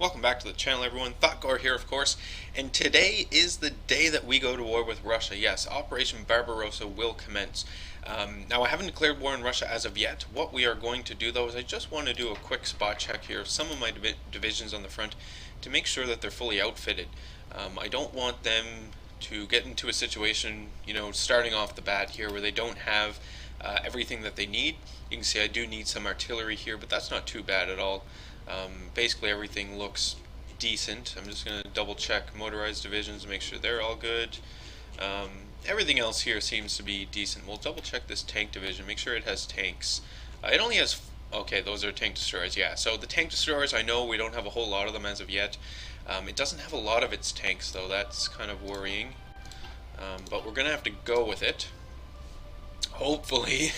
Welcome back to the channel, everyone. ThoughtGore here, of course, and today is the day that we go to war with Russia. Yes, Operation Barbarossa will commence. Now, I haven't declared war on Russia as of yet. What we are going to do, though, is I just want to do a quick spot check here of some of my divisions on the front to make sure that they're fully outfitted. I don't want them to get into a situation, starting off the bat here where they don't have everything that they need. You can see I do need some artillery here, but that's not too bad at all. Basically everything looks decent. I'm just going to double check motorized divisions to make sure they're all good. Everything else here seems to be decent. We'll double check this tank division, make sure it has tanks. It only has, okay, those are tank destroyers, yeah. So the tank destroyers, I know we don't have a whole lot of them as of yet. It doesn't have a lot of its tanks though, that's kind of worrying. But we're going to have to go with it. Hopefully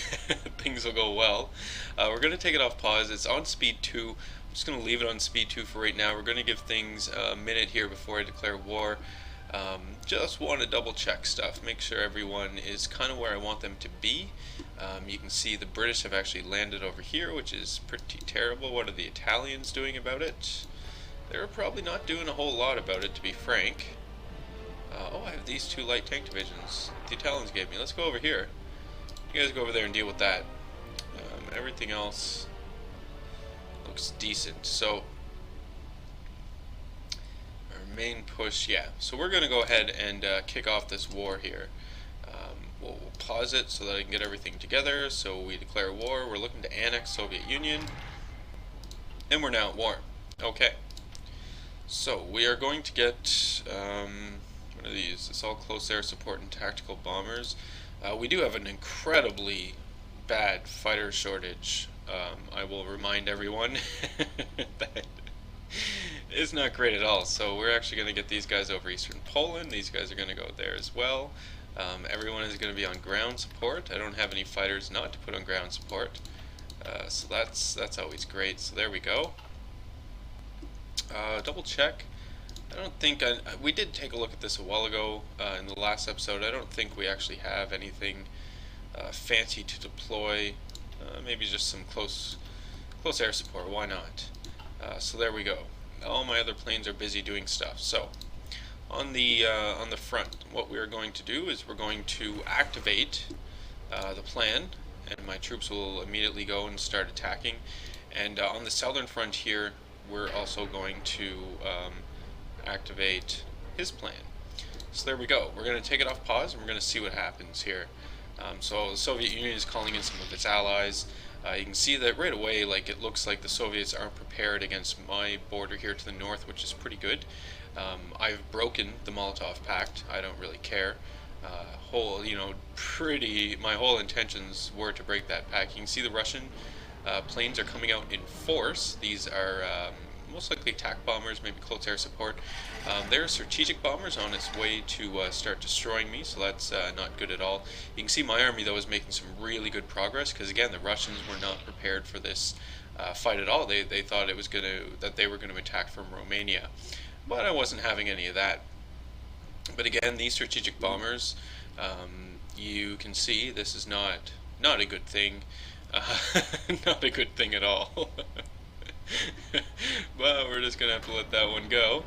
things will go well. We're going to take it off pause. It's on speed 2. I'm just going to leave it on speed 2 for right now. We're going to give things a minute here before I declare war. Just want to double check stuff, make sure everyone is kind of where I want them to be. You can see the British have actually landed over here, which is pretty terrible. What are the Italians doing about it? They're probably not doing a whole lot about it, to be frank. Oh, I have these two light tank divisions the Italians gave me. Let's go over here. You guys go over there and deal with that. Everything else looks decent. So, our main push, yeah. So we're going to go ahead and kick off this war here. We'll pause it so that I can get everything together. So we declare war. We're looking to annex Soviet Union. And we're now at war. Okay. So we are going to get, what are these? It's all close air support and tactical bombers. We do have an incredibly bad fighter shortage. I will remind everyone that it's not great at all. So we're actually going to get these guys over eastern Poland. These guys are going to go there as well. Everyone is going to be on ground support. I don't have any fighters not to put on ground support. So that's always great. So there we go. Double check. I don't think we did take a look at this a while ago in the last episode. I don't think we actually have anything fancy to deploy. Maybe just some close air support. Why not? So there we go. All my other planes are busy doing stuff. So on the front, what we are going to do is we're going to activate the plan, and my troops will immediately go and start attacking. And on the southern front here, we're also going to activate his plan. So there we go. We're going to take it off pause and we're going to see what happens here. So the Soviet Union is calling in some of its allies. You can see that right away, like, it looks like the Soviets aren't prepared against my border here to the north, which is pretty good. I've broken the Molotov Pact. I don't really care. My whole intentions were to break that pact. You can see the Russian planes are coming out in force. These are most likely attack bombers, maybe close air support. There are strategic bombers on its way to start destroying me, so that's not good at all. You can see my army, though, is making some really good progress, because again, the Russians were not prepared for this fight at all. They thought that they were going to attack from Romania, but I wasn't having any of that. But again, these strategic bombers, you can see this is not a good thing. Not a good thing at all. But we're just gonna have to let that one go.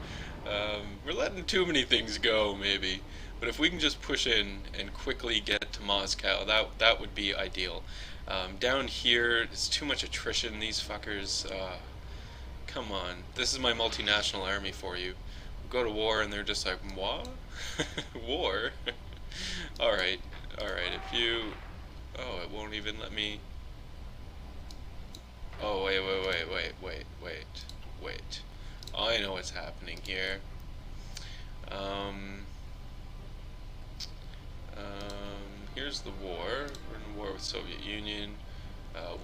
We're letting too many things go, maybe. But if we can just push in and quickly get to Moscow, that would be ideal. Down here, it's too much attrition. These fuckers. Come on, this is my multinational army for you. We go to war and they're just like, what? War? All right. If you, oh, it won't even let me. Oh, wait. I know what's happening here. Here's the war. We're in war with Soviet Union.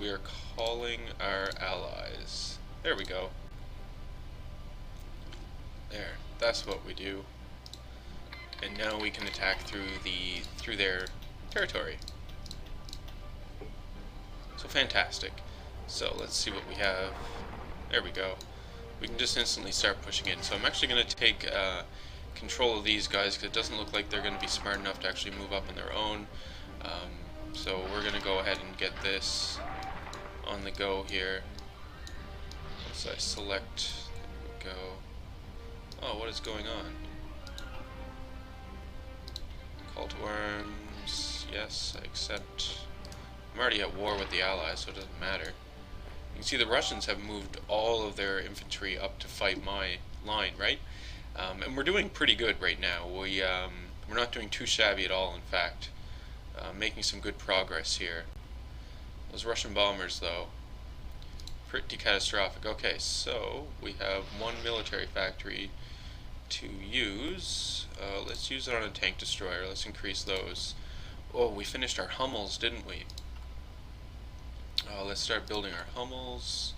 We are calling our allies. There we go. There. That's what we do. And now we can attack through their territory. So fantastic. So let's see what we have. There we go. We can just instantly start pushing in. So I'm actually going to take control of these guys because it doesn't look like they're going to be smart enough to actually move up on their own. So we're going to go ahead and get this on the go here. So I select, there we go. Oh, what is going on? Call to arms. Yes, I accept. I'm already at war with the Allies, so it doesn't matter. You can see the Russians have moved all of their infantry up to fight my line, right? And we're doing pretty good right now. We're not doing too shabby at all, in fact. Making some good progress here. Those Russian bombers, though, pretty catastrophic. Okay, so we have one military factory to use. Let's use it on a tank destroyer. Let's increase those. Oh, we finished our Hummels, didn't we? Let's start building our Hummels.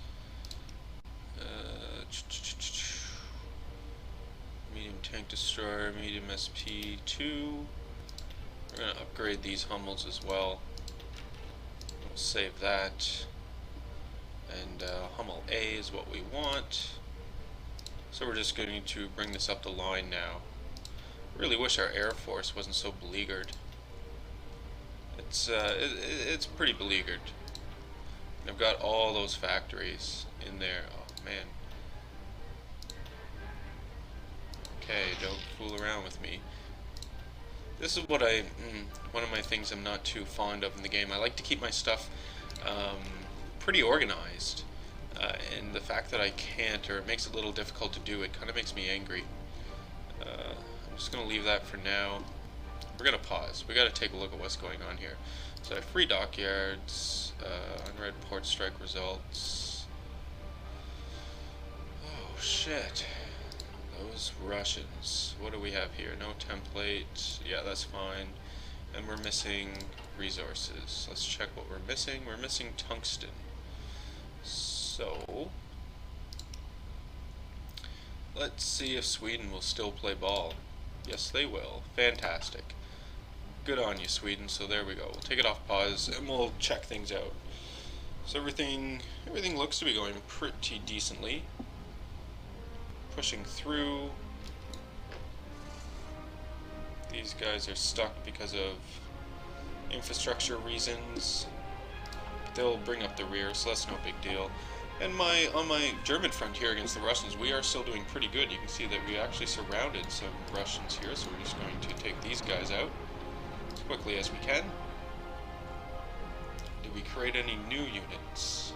Medium tank destroyer, medium SP2. We're going to upgrade these Hummels as well. We'll save that. And Hummel A is what we want. So we're just going to bring this up the line now. I really wish our Air Force wasn't so beleaguered. It's pretty beleaguered. I've got all those factories in there. Oh man. Okay, don't fool around with me. This is what one of my things I'm not too fond of in the game. I like to keep my stuff pretty organized. And the fact that I can't, or it makes it a little difficult to do, it kind of makes me angry. I'm just going to leave that for now. We're going to pause. We got to take a look at what's going on here. So I have free dockyards, unread port strike results. Oh shit. Those Russians. What do we have here? No template. Yeah, that's fine. And we're missing resources. Let's check what we're missing. We're missing tungsten. So let's see if Sweden will still play ball. Yes, they will. Fantastic. Good on you, Sweden. So there we go. We'll take it off pause and we'll check things out. So everything looks to be going pretty decently. Pushing through. These guys are stuck because of infrastructure reasons. But they'll bring up the rear, so that's no big deal. And on my German front here against the Russians, we are still doing pretty good. You can see that we actually surrounded some Russians here, so we're just going to take these guys out as quickly as we can. Did we create any new units?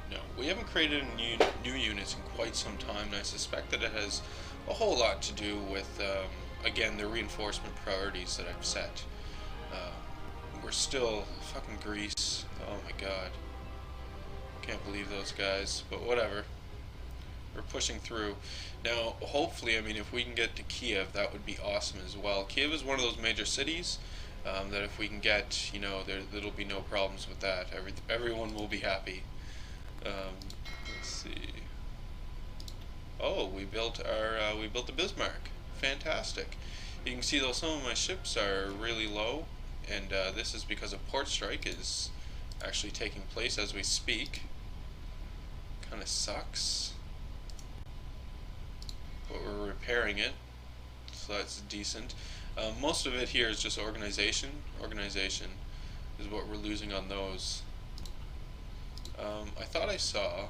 No, we haven't created any new units in quite some time, and I suspect that it has a whole lot to do with, again, the reinforcement priorities that I've set. We're still fucking Greece. Oh my god. Can't believe those guys, but whatever. We're pushing through. Now, hopefully, I mean, if we can get to Kiev, that would be awesome as well. Kiev is one of those major cities that if we can get, you know, there'll be no problems with that. Everyone will be happy. Let's see. Oh, we built the Bismarck. Fantastic. You can see though some of my ships are really low, and this is because a port strike is actually taking place as we speak. Kind of sucks, but we're repairing it, so that's decent. Most of it here is just organization. Organization is what we're losing on those. I thought I saw.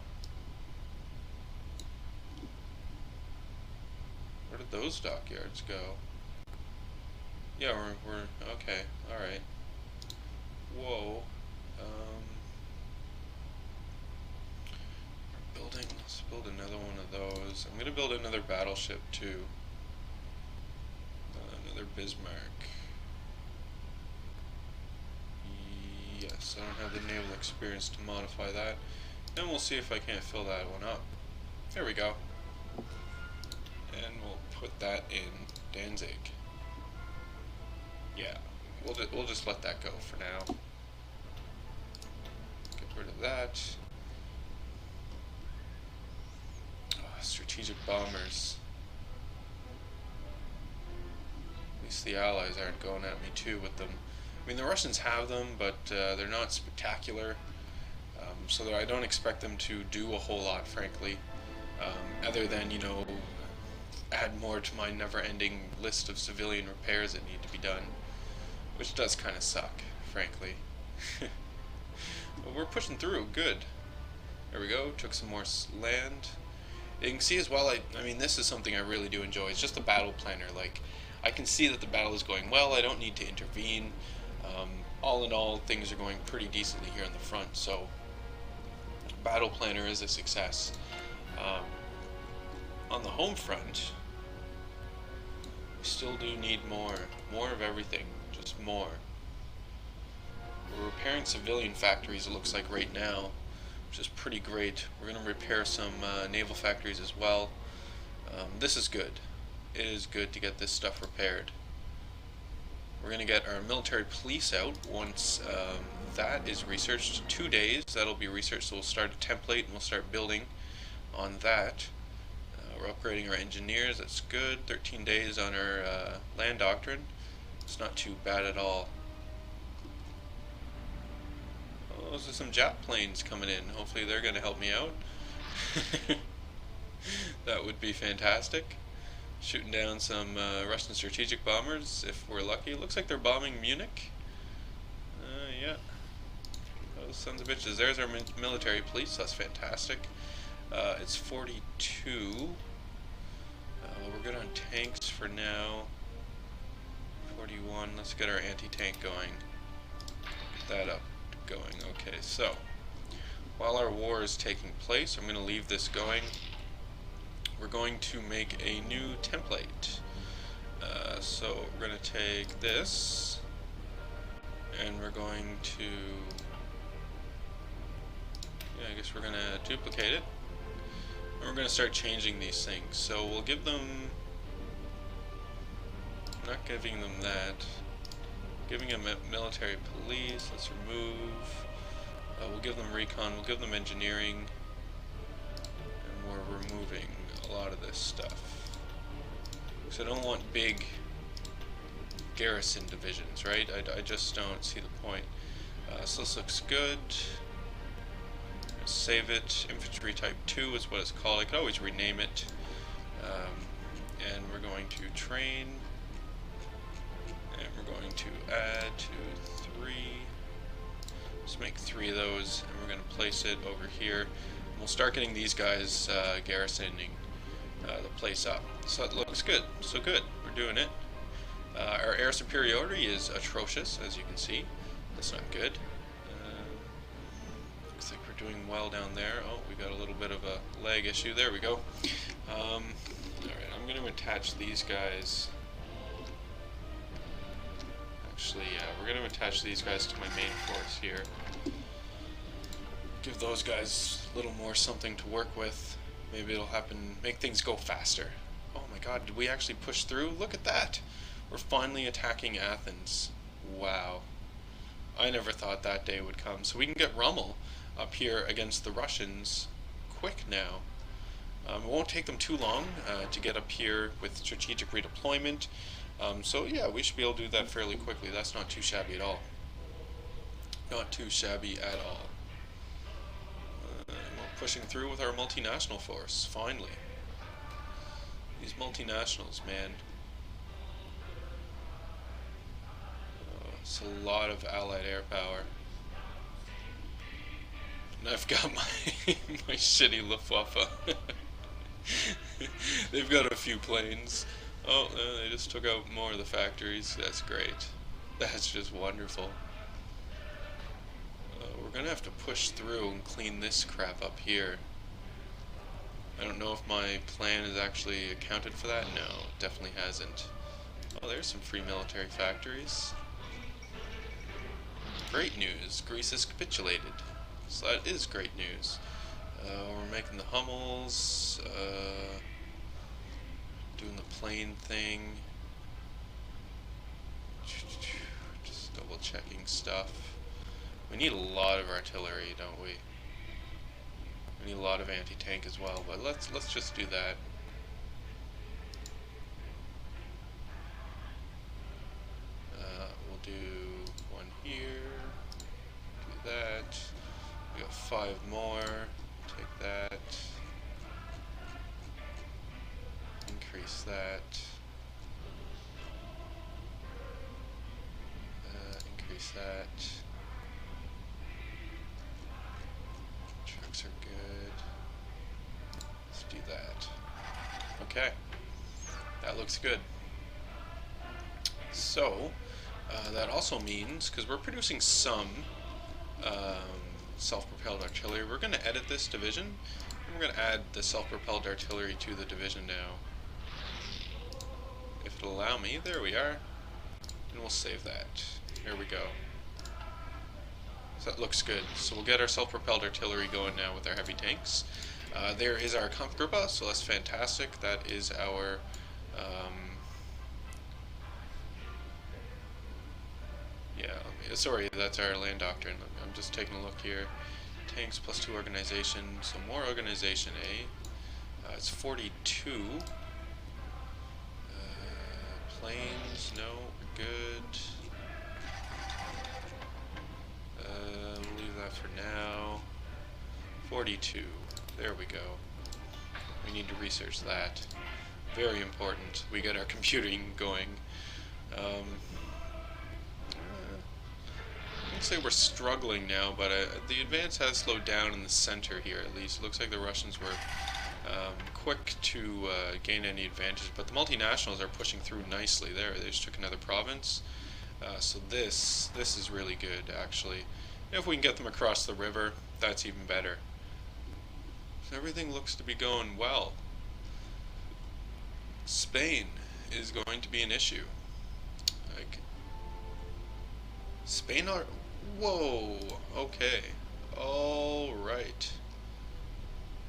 Where did those dockyards go? Yeah, we're okay. All right. Whoa. Let's build another one of those. I'm gonna build another battleship too. Another Bismarck. Yes, I don't have the naval experience to modify that. And we'll see if I can't fill that one up. There we go. And we'll put that in Danzig. Yeah, we'll just let that go for now. Get rid of that. Strategic bombers. At least the Allies aren't going at me too with them. I mean, the Russians have them, but they're not spectacular, so that I don't expect them to do a whole lot, frankly, other than, you know, add more to my never-ending list of civilian repairs that need to be done, which does kind of suck, frankly. But we're pushing through, good. There we go, took some more land. You can see as well, I mean, this is something I really do enjoy. It's just the battle planner. Like, I can see that the battle is going well. I don't need to intervene. All in all, things are going pretty decently here in the front. So, battle planner is a success. Um, on the home front, we still do need more of everything, just more. We're repairing civilian factories, it looks like right now, which is pretty great. We're going to repair some naval factories as well. This is good. It is good to get this stuff repaired. We're going to get our military police out once that is researched. 2 days, that'll be researched, so we'll start a template and we'll start building on that. We're upgrading our engineers, that's good. 13 days on our land doctrine. It's not too bad at all. Oh, those are some Jap planes coming in. Hopefully they're going to help me out. That would be fantastic. Shooting down some Russian strategic bombers if we're lucky. It looks like they're bombing Munich. Yeah. Those sons of bitches. There's our military police. That's fantastic. It's 42. We're good on tanks for now. 41. Let's get our anti-tank going. Get that up going. Okay, so while our war is taking place, I'm going to leave this going. We're going to make a new template. So we're going to take this and we're going to, I guess we're going to duplicate it. And we're going to start changing these things. So we'll give them, not giving them that, giving them military police, let's remove, we'll give them recon, we'll give them engineering, and we're removing a lot of this stuff. So I don't want big garrison divisions, right? I just don't see the point. So this looks good. Save it. Infantry type 2 is what it's called. I could always rename it. And we're going to train. And we're going to add to 3. Let's make 3 of those. And we're going to place it over here. And we'll start getting these guys garrisoning the place up. So it looks good. So good. We're doing it. Our air superiority is atrocious, as you can see. That's not good. Looks like we're doing well down there. Oh, we got a little bit of a lag issue. There we go. Alright, I'm going to attach these guys. Actually, we're going to attach these guys to my main force here. Give those guys a little more something to work with. Maybe it'll happen, make things go faster. Oh my god, did we actually push through? Look at that! We're finally attacking Athens. Wow. I never thought that day would come. So we can get Rommel up here against the Russians quick now. It won't take them too long to get up here with strategic redeployment. So yeah, we should be able to do that fairly quickly. That's not too shabby at all. Not too shabby at all. We're pushing through with our multinational force, finally. These multinationals, man. It's a lot of Allied air power. And I've got my shitty Luftwaffe. They've got a few planes. Oh, they just took out more of the factories. That's great. That's just wonderful. We're gonna have to push through and clean this crap up here. I don't know if my plan is actually accounted for that. No, it definitely hasn't. Oh, there's some free military factories. Great news, Greece has capitulated. So that is great news. We're making the Hummels, doing the plane thing. Just double checking stuff. We need a lot of artillery, don't we? We need a lot of anti-tank as well, but let's just do that. We'll do one here. Do that. We got 5 more. Take that. Increase that. Increase that. Trucks are good. Let's do that. Okay, that looks good. So, that also means, because we're producing some um, self-propelled artillery, we're going to edit this division, and we're going to add the self-propelled artillery to the division now. If it'll allow me, there we are. And we'll save that. There we go. So that looks good. So we'll get our self-propelled artillery going now with our heavy tanks. There is our Kampfgruppe, so that's fantastic. That is our... sorry, that's our land doctrine. I'm just taking a look here. Tanks plus 2 organization, so more organization, eh? It's 42. Planes, no, we're good. We'll leave that for now. 42, there we go. We need to research that. Very important. We get our computing going. I would say we're struggling now, but the advance has slowed down in the center here at least. It looks like the Russians were quick to gain any advantage, but the multinationals are pushing through nicely there. They just took another province. So this is really good, actually. If we can get them across the river, that's even better. So everything looks to be going well. Spain is going to be an issue. Like, Spain are... Whoa, okay. Alright.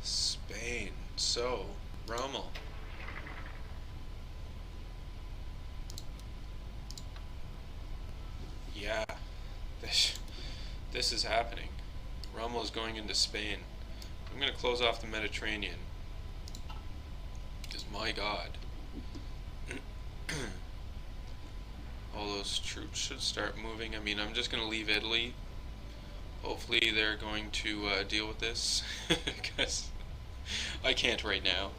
Spain. So, Rommel. Yeah. This is happening. Rommel is going into Spain. I'm going to close off the Mediterranean. Because, my God. All those troops should start moving. I mean, I'm just going to leave Italy. Hopefully they're going to deal with this. Because I can't right now.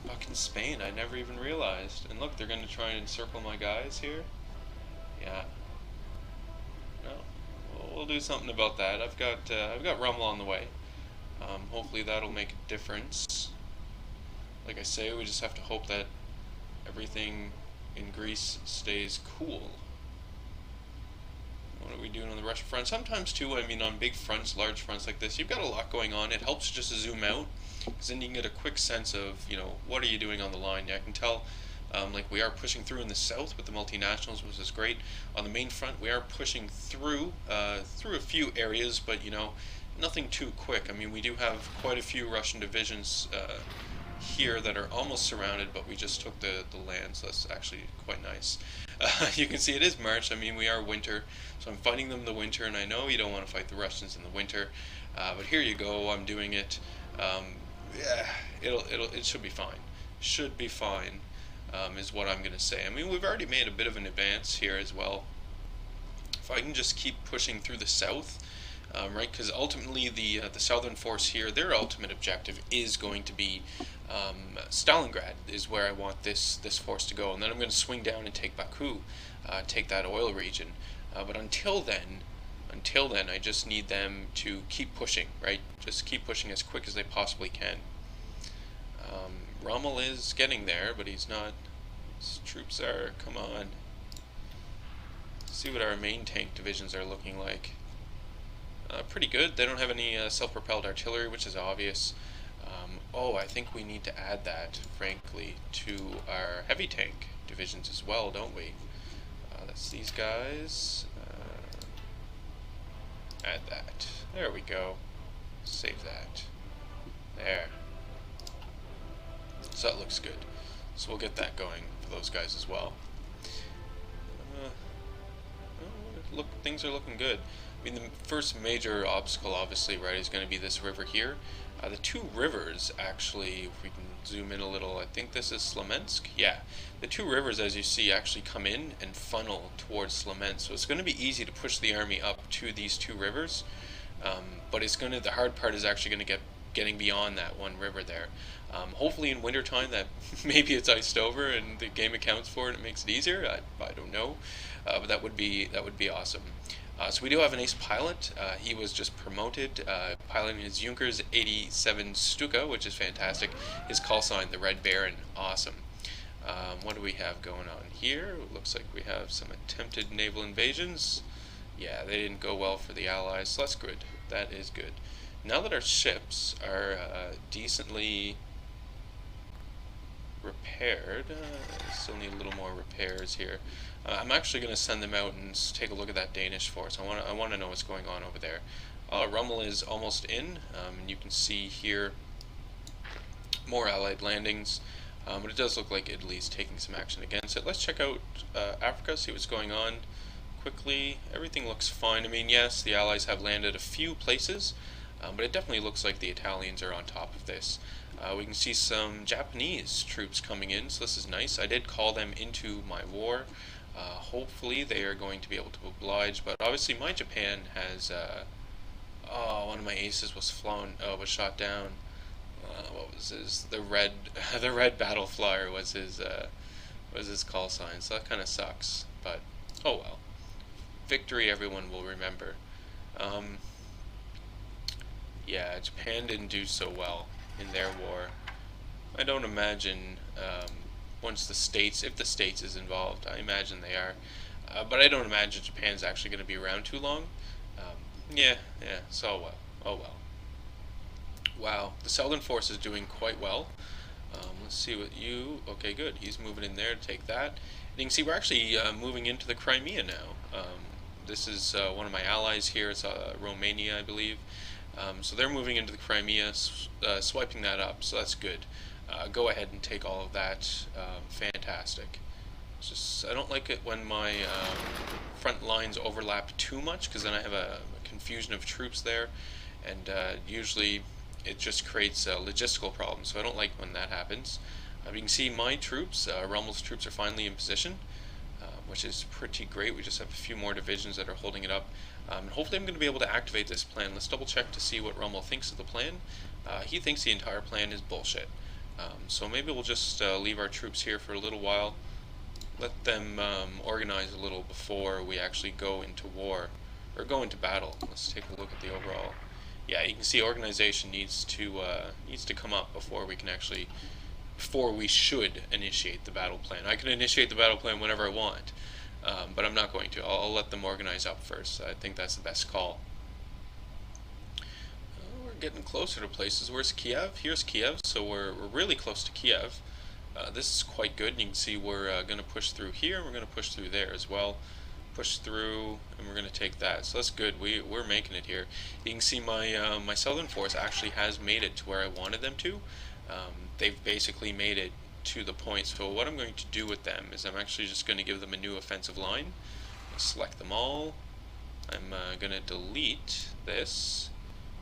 Fucking Spain, I never even realized. And look, they're going to try and encircle my guys here. Yeah. No. We'll do something about that. I've got Rommel on the way. Hopefully that'll make a difference. Like I say, we just have to hope that everything in Greece stays cool. What are we doing on the Russian front? Sometimes too, I mean, on big fronts, large fronts like this, you've got a lot going on. It helps just to zoom out, because then you can get a quick sense of, you know, what are you doing on the line. I can tell, like we are pushing through in the south with the multinationals, which is great. On the main front, we are pushing through a few areas, but, you know, nothing too quick. I mean, we do have quite a few Russian divisions here that are almost surrounded, but we just took the land, so that's actually quite nice. You can see it is March. I mean, we are winter, so I'm fighting them in the winter, and I know you don't want to fight the Russians in the winter, but here you go. I'm doing it. Yeah, it should be fine. Should be fine, is what I'm gonna say. I mean, we've already made a bit of an advance here as well. If I can just keep pushing through the south. Right, because ultimately the southern force here, their ultimate objective is going to be Stalingrad, is where I want this force to go, and then I'm going to swing down and take Baku, take that oil region. But until then, I just need them to keep pushing, right? Just keep pushing as quick as they possibly can. Rommel is getting there, but he's not. His troops are, come on. Let's see what our main tank divisions are looking like. Pretty good. They don't have any self-propelled artillery, which is obvious. Oh, I think we need to add that, frankly, to our heavy tank divisions as well, don't we? That's these guys. Add that. There we go. Save that. There. So that looks good. So we'll get that going for those guys as well. Look, things are looking good. I mean, the first major obstacle, obviously, right, is going to be this river here. The two rivers, actually, if we can zoom in a little, I think this is Slamensk. Yeah, the two rivers, as you see, actually come in and funnel towards Slamensk. So it's going to be easy to push the army up to these two rivers, but it's going to. The hard part is actually going to getting beyond that one river there. Hopefully in wintertime that maybe it's iced over and the game accounts for it and it makes it easier. I don't know, but that would be awesome. So we do have an ace pilot. He was just promoted, piloting his Junkers 87 Stuka, which is fantastic. His call sign, the Red Baron, awesome. What do we have going on here? Looks like we have some attempted naval invasions. Yeah, they didn't go well for the Allies, so that's good. That is good. Now that our ships are decently repaired, still need a little more repairs here. I'm actually going to send them out and take a look at that Danish force. I want to know what's going on over there. Rommel is almost in, and you can see here more Allied landings. But it does look like Italy's taking some action against it. Let's check out Africa, see what's going on quickly. Everything looks fine. I mean, yes, the Allies have landed a few places, but it definitely looks like the Italians are on top of this. We can see some Japanese troops coming in, so this is nice. I did call them into my war. Hopefully they are going to be able to oblige, but obviously my Japan has... oh, one of my aces was shot down. What was his? The red battle flyer was his call sign. So that kind of sucks. But oh well. Victory, everyone will remember. Yeah, Japan didn't do so well in their war. I don't imagine once the States, if the States is involved, I imagine they are. But I don't imagine Japan's actually going to be around too long. Yeah, so well. Oh well. Wow, the Southern force is doing quite well. Let's see what you... Okay, good. He's moving in there to take that. And you can see we're actually moving into the Crimea now. This is one of my allies here. It's Romania, I believe. So they're moving into the Crimea, swiping that up, so that's good. Go ahead and take all of that. Fantastic. It's just, I don't like it when my front lines overlap too much, because then I have a confusion of troops there, and usually it just creates logistical problems, so I don't like when that happens. You can see my troops, Rommel's troops, are finally in position, which is pretty great. We just have a few more divisions that are holding it up. Hopefully I'm going to be able to activate this plan. Let's double check to see what Rommel thinks of the plan. He thinks the entire plan is bullshit. So maybe we'll just leave our troops here for a little while, let them organize a little before we actually go into war, or go into battle. Let's take a look at the overall. Yeah, you can see organization needs to come up before we can actually, before we should initiate the battle plan. I can initiate the battle plan whenever I want, but I'm not going to. I'll let them organize up first. I think that's the best call. We're getting closer to places. Where's Kiev? Here's Kiev, so we're really close to Kiev. This is quite good. You can see we're going to push through here, and we're going to push through there as well. Push through, and we're going to take that. So that's good. We're making it here. You can see my my southern force actually has made it to where I wanted them to. They've basically made it to the point. So what I'm going to do with them is I'm actually just going to give them a new offensive line. Select them all. I'm going to delete this.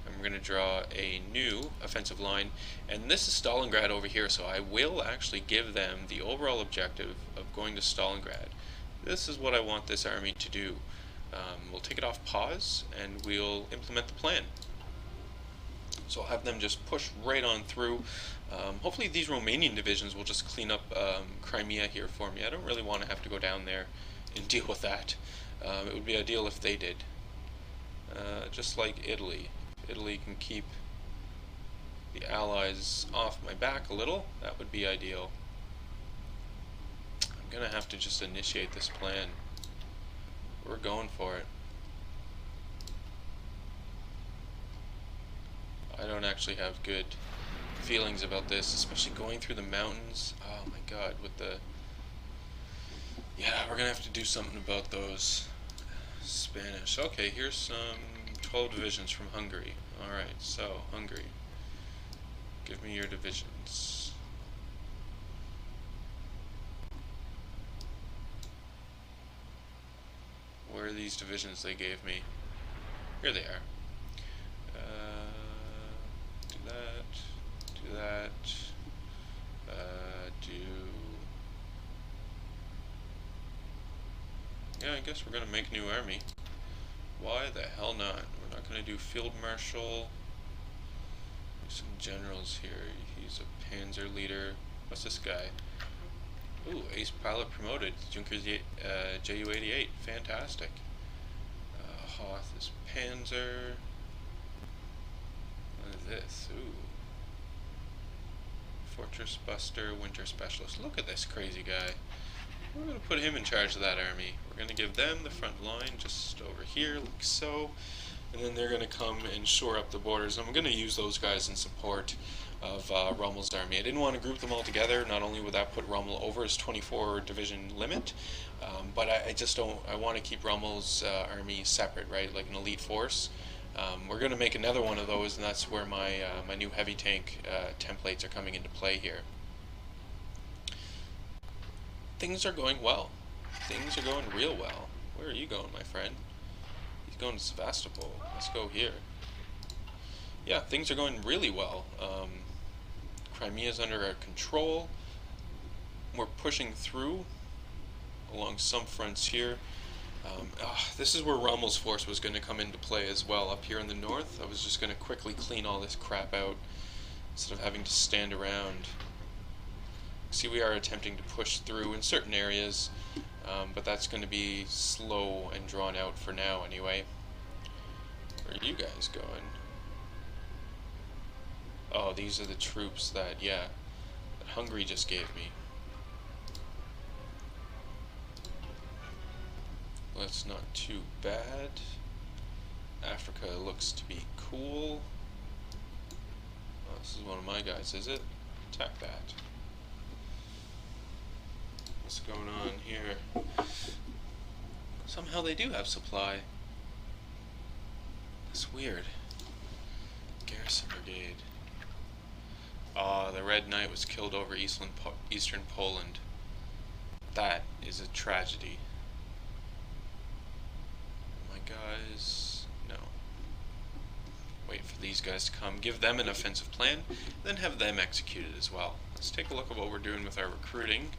And we're going to draw a new offensive line. And this is Stalingrad over here, so I will actually give them the overall objective of going to Stalingrad. This is what I want this army to do. We'll take it off pause, and we'll implement the plan. So I'll have them just push right on through. Hopefully these Romanian divisions will just clean up Crimea here for me. I don't really want to have to go down there and deal with that. It would be ideal if they did. Just like Italy. Italy can keep the Allies off my back a little. That would be ideal. I'm gonna have to just initiate this plan. We're going for it. I don't actually have good feelings about this, especially going through the mountains. Oh my god, with the... Yeah, we're gonna have to do something about those Spanish. Okay, here's some 12 divisions from Hungary. Alright, so, Hungary. Give me your divisions. Where are these divisions they gave me? Here they are. Do that, do that, Yeah, I guess we're gonna make a new army. Why the hell not? We're not gonna do Field Marshal. There's some generals here. He's a panzer leader. What's this guy? Ooh, ace pilot promoted. Junkers Ju-88. Fantastic. Hoth is Panzer. What is this? Ooh. Fortress Buster, Winter Specialist. Look at this crazy guy. We're going to put him in charge of that army. We're going to give them the front line just over here, like so. And then they're going to come and shore up the borders. I'm going to use those guys in support of Rommel's army. I didn't want to group them all together. Not only would that put Rommel over his 24 division limit, but I just don't. I want to keep Rommel's army separate, right? Like an elite force. We're going to make another one of those, and that's where my my new heavy tank templates are coming into play here. Things are going well. Things are going real well. Where are you going, my friend? He's going to Sevastopol. Let's go here. Yeah, things are going really well. Crimea's under our control. We're pushing through along some fronts here. This is where Rommel's force was going to come into play as well, up here in the north. I was just going to quickly clean all this crap out instead of having to stand around. See, we are attempting to push through in certain areas, but that's going to be slow and drawn out for now anyway. Where are you guys going? Oh, these are the troops that, yeah, that Hungary just gave me. Well, that's not too bad. Africa looks to be cool. Oh, this is one of my guys, is it? Attack that. What's going on here? Somehow they do have supply. That's weird. Garrison Brigade. Ah, the Red Knight was killed over eastern Poland. That is a tragedy. My guys, no. Wait for these guys to come, give them an offensive plan, then have them executed as well. Let's take a look at what we're doing with our recruiting.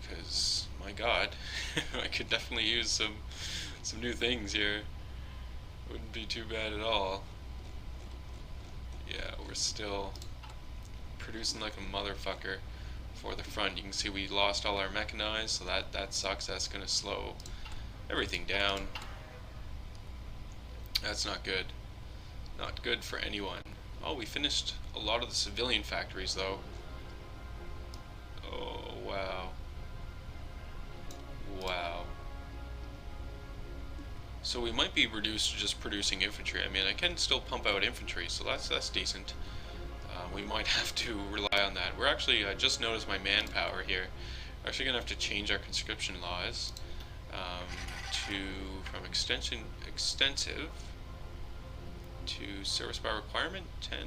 Because, my god, I could definitely use some new things here. Wouldn't be too bad at all. Yeah, we're still producing like a motherfucker for the front. You can see we lost all our mechanized, so that sucks. That's going to slow everything down. That's not good. Not good for anyone. Oh, we finished a lot of the civilian factories, though. Oh, wow. Wow. So we might be reduced to just producing infantry. I mean, I can still pump out infantry, so that's decent. We might have to rely on that. We're actually, I just noticed my manpower here. We're actually going to have to change our conscription laws from extensive to service by requirement 10.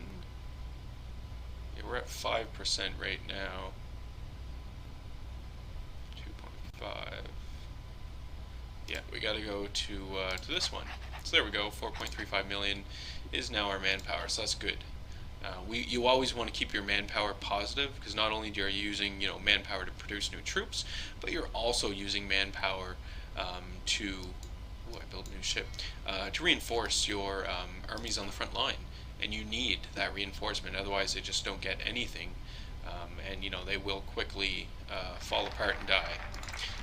Yeah, we're at 5% right now. 2.5. Yeah, we got to go to this one. So there we go. 4.35 million is now our manpower. So that's good. You always want to keep your manpower positive, because not only are you using manpower to produce new troops, but you're also using manpower to I built a new ship to reinforce your armies on the front line, and you need that reinforcement. Otherwise, they just don't get anything, and they will quickly fall apart and die.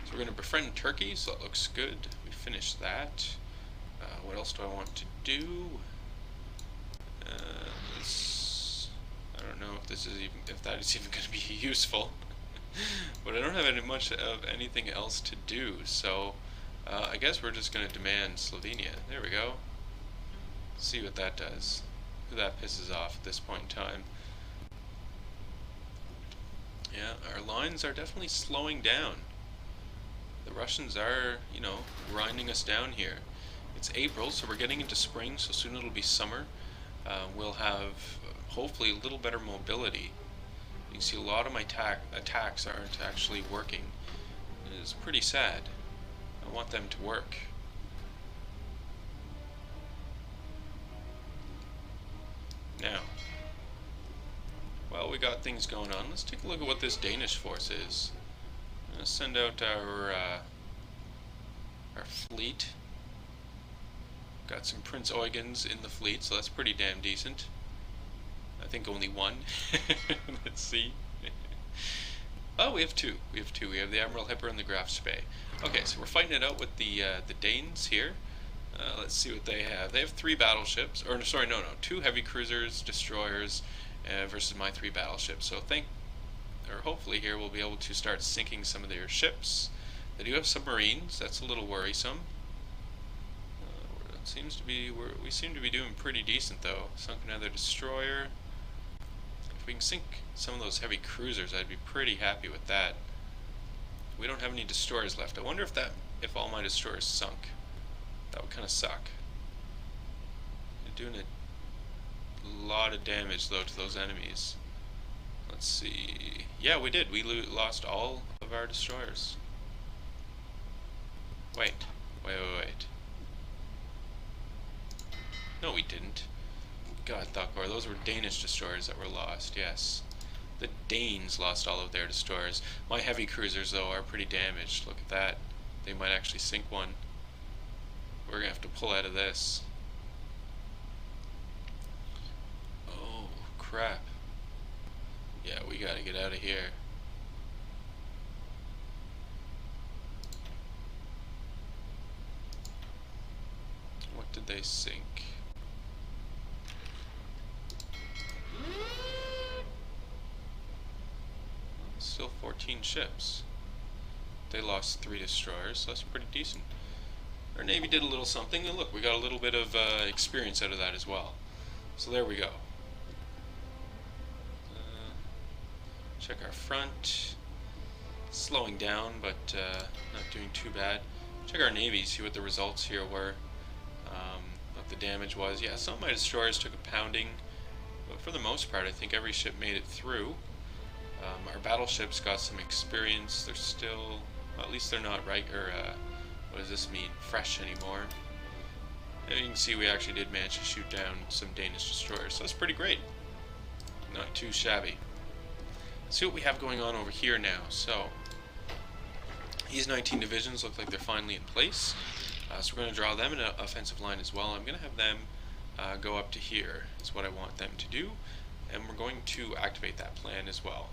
So we're going to befriend Turkey, so that looks good. We finished that. What else do I want to do? I don't know if that is even going to be useful, but I don't have much of anything else to do. So I guess we're just going to demand Slovenia. There we go. See what that does. Who that pisses off at this point in time. Yeah, our lines are definitely slowing down. The Russians are, grinding us down here. It's April, so we're getting into spring, so soon it'll be summer. We'll have, hopefully, a little better mobility. You can see a lot of my attacks aren't actually working. It's pretty sad. I want them to work. Now, well, we got things going on. Let's take a look at what this Danish force is. I'm going to send out our fleet. Got some Prince Eugens in the fleet, so that's pretty damn decent. I think only one. Let's see. Oh, we have two. We have the Admiral Hipper and the Graf Spee. Okay, so we're fighting it out with the Danes here. Let's see what they have. They have 3 battleships, or sorry, no, 2 heavy cruisers, destroyers, versus my 3 battleships. So hopefully here we'll be able to start sinking some of their ships. They do have submarines. That's a little worrisome. We seem to be doing pretty decent though. Sunk another destroyer. If we can sink some of those heavy cruisers, I'd be pretty happy with that. We don't have any destroyers left. I wonder if all my destroyers sunk. That would kind of suck. They're doing a lot of damage though to those enemies. Let's see. Yeah, we did. We lost all of our destroyers. Wait. No, we didn't. God, Thakor, those were Danish destroyers that were lost, yes. The Danes lost all of their destroyers. My heavy cruisers, though, are pretty damaged. Look at that. They might actually sink one. We're gonna have to pull out of this. Oh, crap. Yeah, we gotta get out of here. What did they sink? Still 14 ships. They lost 3 destroyers, so that's pretty decent. Our Navy did a little something, and look, we got a little bit of experience out of that as well. So there we go. Check our front. Slowing down, but not doing too bad. Check our Navy, see what the results here were. What the damage was. Yeah, some of my destroyers took a pounding, but for the most part, I think every ship made it through. Our battleships got some experience. They're still, well, at least they're not what does this mean? Fresh anymore. And you can see we actually did manage to shoot down some Danish destroyers, so that's pretty great. Not too shabby. Let's see what we have going on over here now. So, these 19 divisions look like they're finally in place. So we're going to draw them in an offensive line as well. I'm going to have them go up to here. Is what I want them to do. And we're going to activate that plan as well.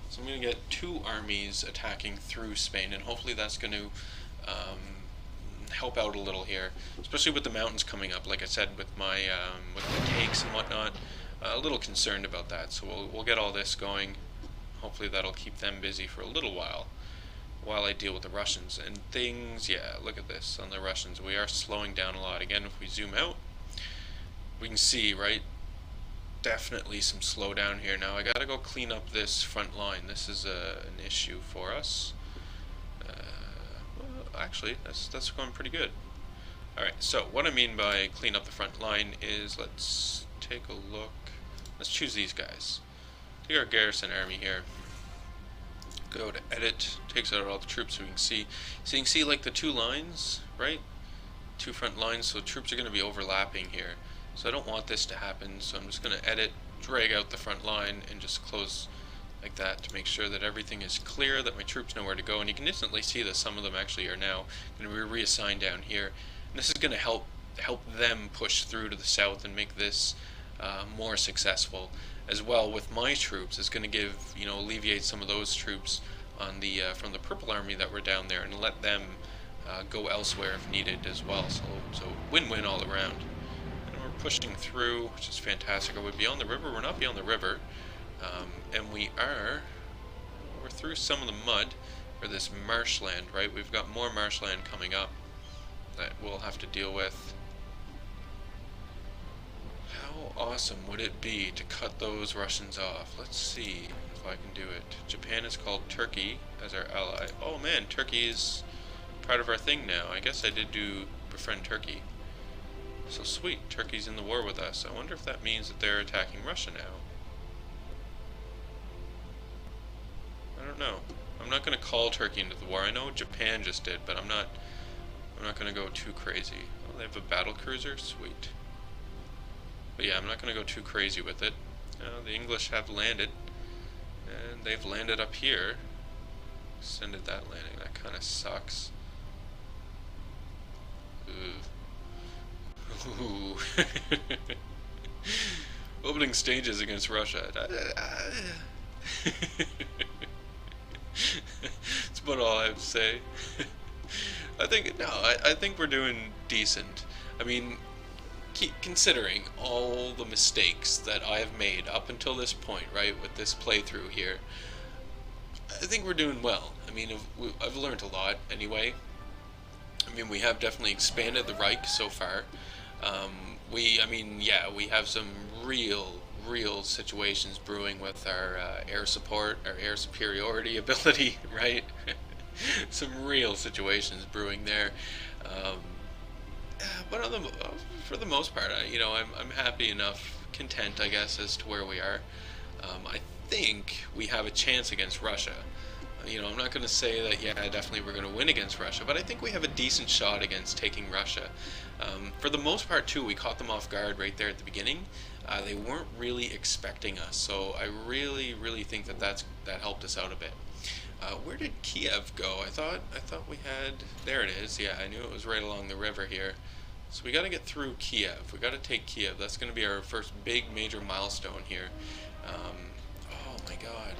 So I'm going to get 2 armies attacking through Spain, and hopefully that's going to help out a little here, especially with the mountains coming up. Like I said, with my takes and whatnot, a little concerned about that. So we'll get all this going. Hopefully that'll keep them busy for a little while I deal with the Russians. And things, yeah, look at this on the Russians. We are slowing down a lot. Again, if we zoom out, we can see, right? Definitely some slowdown here. Now I gotta go clean up this front line. This is an issue for us. Well, actually, that's going pretty good. Alright, so what I mean by clean up the front line is, let's take a look. Let's choose these guys. Take our garrison army here. Go to edit, takes out all the troops so we can see. So you can see like the 2 lines, right? 2 front lines, so troops are going to be overlapping here. So I don't want this to happen, so I'm just going to edit, drag out the front line, and just close like that to make sure that everything is clear, that my troops know where to go. And you can instantly see that some of them actually are now going to be reassigned down here. And this is going to help them push through to the south and make this more successful. As well with my troops, it's going to give, alleviate some of those troops on the from the Purple Army that were down there, and let them go elsewhere if needed as well. So win-win all around. And we're pushing through, which is fantastic. Are we beyond the river? We're not beyond the river, and we're through some of the mud for this marshland, right? We've got more marshland coming up that we'll have to deal with. How awesome would it be to cut those Russians off? Let's see if I can do it. Japan has called Turkey as our ally. Oh man, Turkey is part of our thing now. I guess I did do befriend Turkey. So sweet, Turkey's in the war with us. I wonder if that means that they're attacking Russia now. I don't know. I'm not going to call Turkey into the war. I know Japan just did, but I'm not going to go too crazy. Oh, they have a battle cruiser? Sweet. But yeah, I'm not going to go too crazy with it. The English have landed, and they've landed up here. Extended that landing. That kind of sucks. Ooh. Opening stages against Russia. That's about all I have to say. I think we're doing decent. I mean, considering all the mistakes that I have made up until this point, right, with this playthrough here, I think we're doing well. I mean, I've learned a lot anyway. I mean, we have definitely expanded the Reich so far. I mean, yeah, we have some real situations brewing with our air support, our air superiority ability, right? Some real situations brewing there. Um, but for the most part, I'm happy enough, content, I guess, as to where we are. I think we have a chance against Russia. I'm not going to say that, yeah, definitely we're going to win against Russia, but I think we have a decent shot against taking Russia. For the most part, too, we caught them off guard right there at the beginning. They weren't really expecting us, so I really think that helped us out a bit. Where did Kiev go? I thought we had. There it is. Yeah, I knew it was right along the river here. So we got to get through Kiev. We got to take Kiev. That's going to be our first big major milestone here. Oh my God!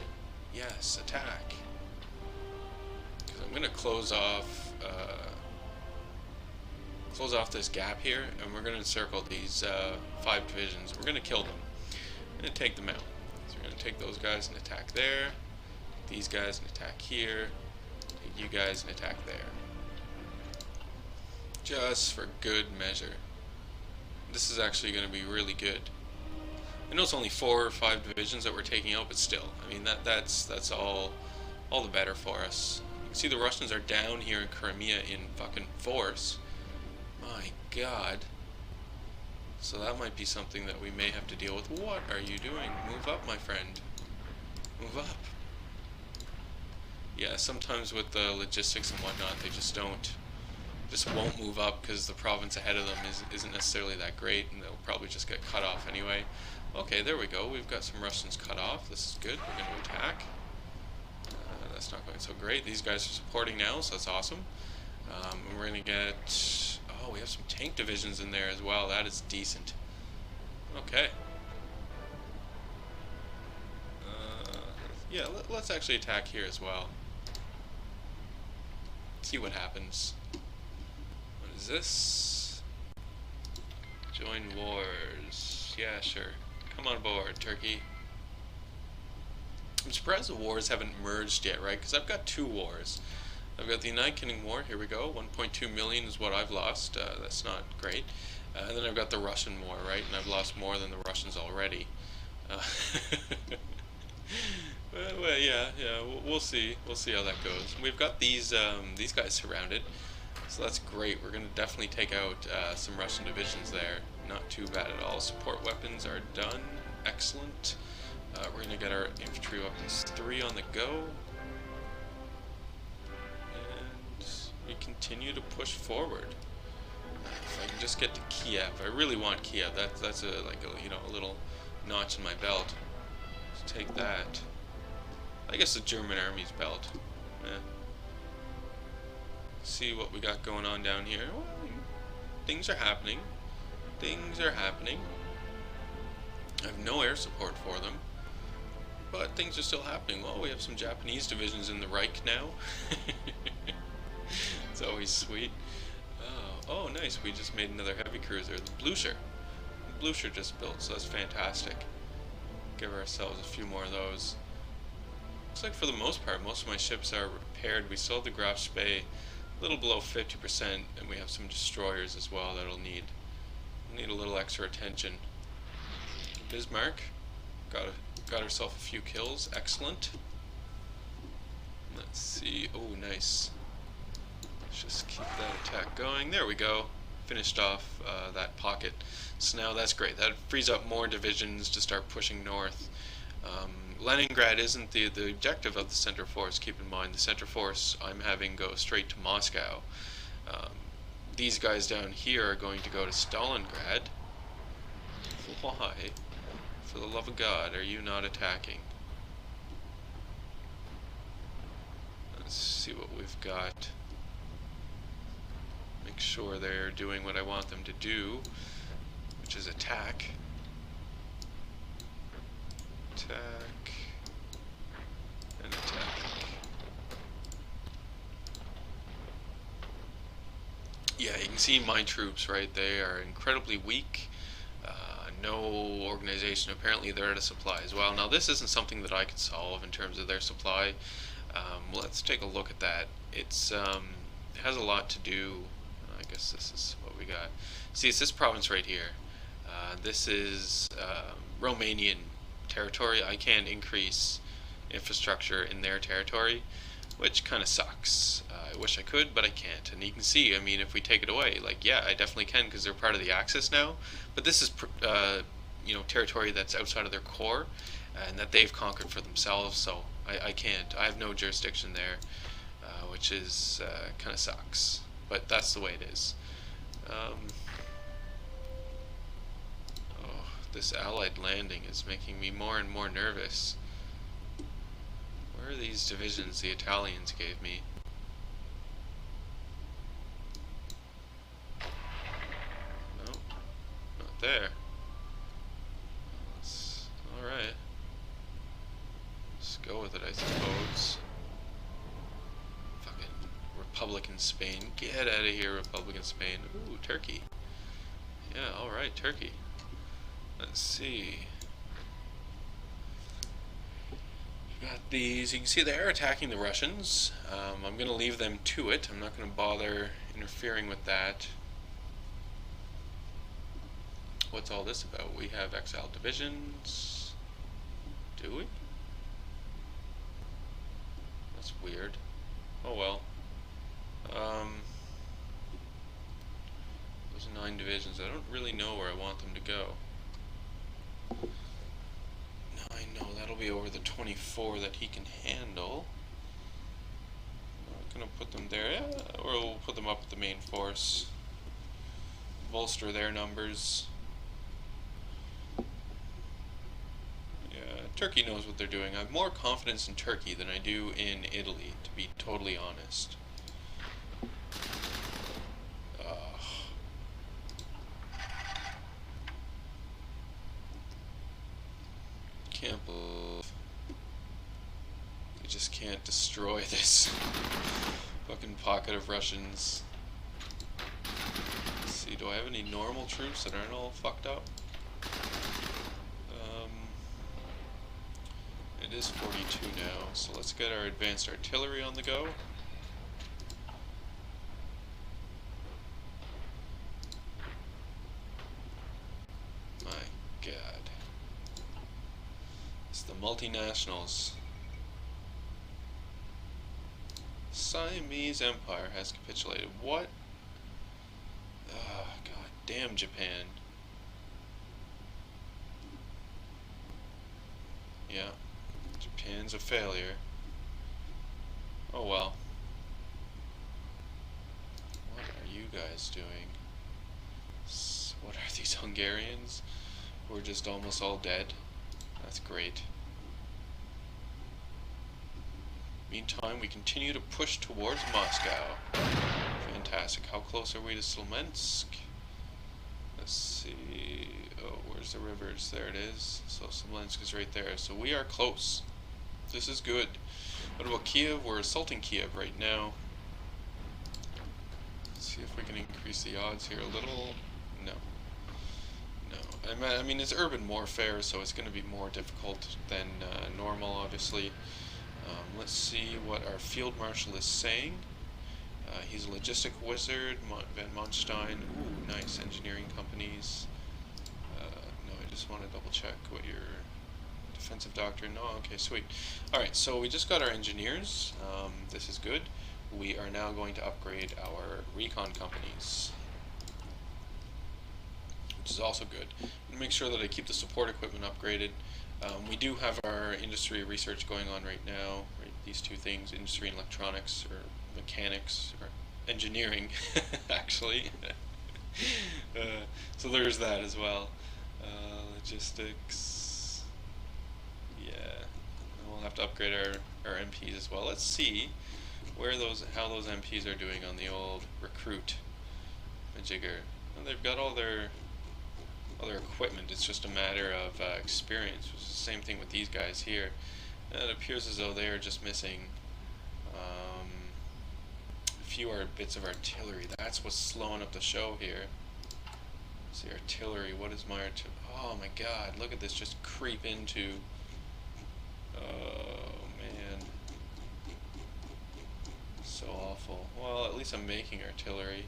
Yes, attack. Because I'm going to close off this gap here, and we're going to encircle these 5 divisions. We're going to kill them. We're going to take them out. So we're going to take those guys and attack there. These guys and attack here. Take you guys and attack there. Just for good measure. This is actually going to be really good. I know it's only 4 or 5 divisions that we're taking out, but still, I mean that's all the better for us. You can see the Russians are down here in Crimea in fucking force. My God. So that might be something that we may have to deal with. What are you doing? Move up, my friend. Move up. Yeah, sometimes with the logistics and whatnot, they just won't move up because the province ahead of them isn't necessarily that great, and they'll probably just get cut off anyway. Okay, there we go. We've got some Russians cut off. This is good. We're going to attack. That's not going so great. These guys are supporting now, so that's awesome. And we're going to get... Oh, we have some tank divisions in there as well. That is decent. Okay. Yeah, let's actually attack here as well. See what happens. What is this? Join wars. Yeah, sure. Come on board, Turkey. I'm surprised the wars haven't merged yet, right? Because I've got 2 wars. I've got the United Kingdom War, here we go. 1.2 million is what I've lost. That's not great. And then I've got the Russian War, right? And I've lost more than the Russians already. Well, yeah, we'll see. We'll see how that goes. We've got these guys surrounded, so that's great. We're going to definitely take out some Russian divisions there. Not too bad at all. Support weapons are done. Excellent. We're going to get our infantry weapons 3 on the go. And we continue to push forward. If I can just get to Kiev. I really want Kiev. That's a little notch in my belt. Let's take that. I guess the German army's belt. See what we got going on down here. Well, things are happening. Things are happening. I have no air support for them, but things are still happening. Well, we have some Japanese divisions in the Reich now. It's always sweet. Oh, nice. We just made another heavy cruiser, the Blucher. The Blucher just built, so that's fantastic. Give ourselves a few more of those. Looks like for the most part, most of my ships are repaired. We still have the Graf Spee, a little below 50%, and we have some destroyers as well that'll need a little extra attention. Bismarck got herself a few kills. Excellent. Let's see. Oh, nice. Let's just keep that attack going. There we go. Finished off that pocket. So now that's great. That frees up more divisions to start pushing north. Leningrad isn't the objective of the center force. Keep in mind, the center force I'm having go straight to Moscow. These guys down here are going to go to Stalingrad. Why? For the love of God, are you not attacking? Let's see what we've got. Make sure they're doing what I want them to do, which is attack. Attack. And attack. Yeah, you can see my troops, right? They are incredibly weak. No organization, apparently they're out of supply as well. Now, this isn't something that I could solve in terms of their supply. Let's take a look at that. It has a lot to do. I guess this is what we got. See, it's this province right here. This is Romanian territory. I can't increase infrastructure in their territory, which kind of sucks. I wish I could, but I can't. And you can see, I mean, if we take it away, like, yeah, I definitely can because they're part of the Axis now. But this is, territory that's outside of their core, and that they've conquered for themselves. So I can't. I have no jurisdiction there, which is kind of sucks. But that's the way it is. Oh, this Allied landing is making me more and more nervous. Where are these divisions the Italians gave me? No, not there. Alright. Let's go with it, I suppose. Fucking Republican Spain. Get out of here, Republican Spain. Ooh, Turkey. Yeah, alright, Turkey. Let's see. Got these. You can see they're attacking the Russians. I'm going to leave them to it. I'm not going to bother interfering with that. What's all this about? We have exiled divisions. Do we? That's weird. Oh well. Those 9 divisions. I don't really know where I want them to go. I know that'll be over the 24 that he can handle. I'm gonna put them there, yeah, or we'll put them up with the main force. Bolster their numbers. Yeah, Turkey knows what they're doing. I have more confidence in Turkey than I do in Italy, to be totally honest. Can't believe they just can't destroy this fucking pocket of Russians. Let's see, do I have any normal troops that aren't all fucked up? It is 42 now, so let's get our advanced artillery on the go. My god. It's the multinationals. Siamese Empire has capitulated. What? God damn Japan. Yeah. Japan's a failure. Oh well. What are you guys doing? What are these Hungarians? We're just almost all dead. That's great. Meantime, we continue to push towards Moscow. Fantastic. How close are we to Smolensk? Let's see. Oh, where's the rivers? There it is. So Smolensk is right there. So we are close. This is good. What about Kiev? We're assaulting Kiev right now. Let's see if we can increase the odds here a little. No. No. I mean, it's urban warfare, so it's going to be more difficult than normal, obviously. Let's see what our field marshal is saying. He's a logistic wizard, Van Monstein. Ooh, nice. Engineering companies. No, I just want to double check what your defensive doctrine. Oh, okay, sweet. Alright, so we just got our engineers. This is good. We are now going to upgrade our recon companies, which is also good. And make sure that I keep the support equipment upgraded. We do have our industry research going on right now. Right, these two things, industry and electronics, or mechanics, or engineering, actually. So there's that as well. Logistics. Yeah, we'll have to upgrade our MPs as well. Let's see how those MPs are doing on the old recruit majigger. Well, they've got all their equipment. It's just a matter of experience. It's the same thing with these guys here. And it appears as though they are just missing fewer bits of artillery. That's what's slowing up the show here. Let's see, artillery. What is my artillery? Oh my god, look at this just creep into... Oh man. So awful. Well, at least I'm making artillery.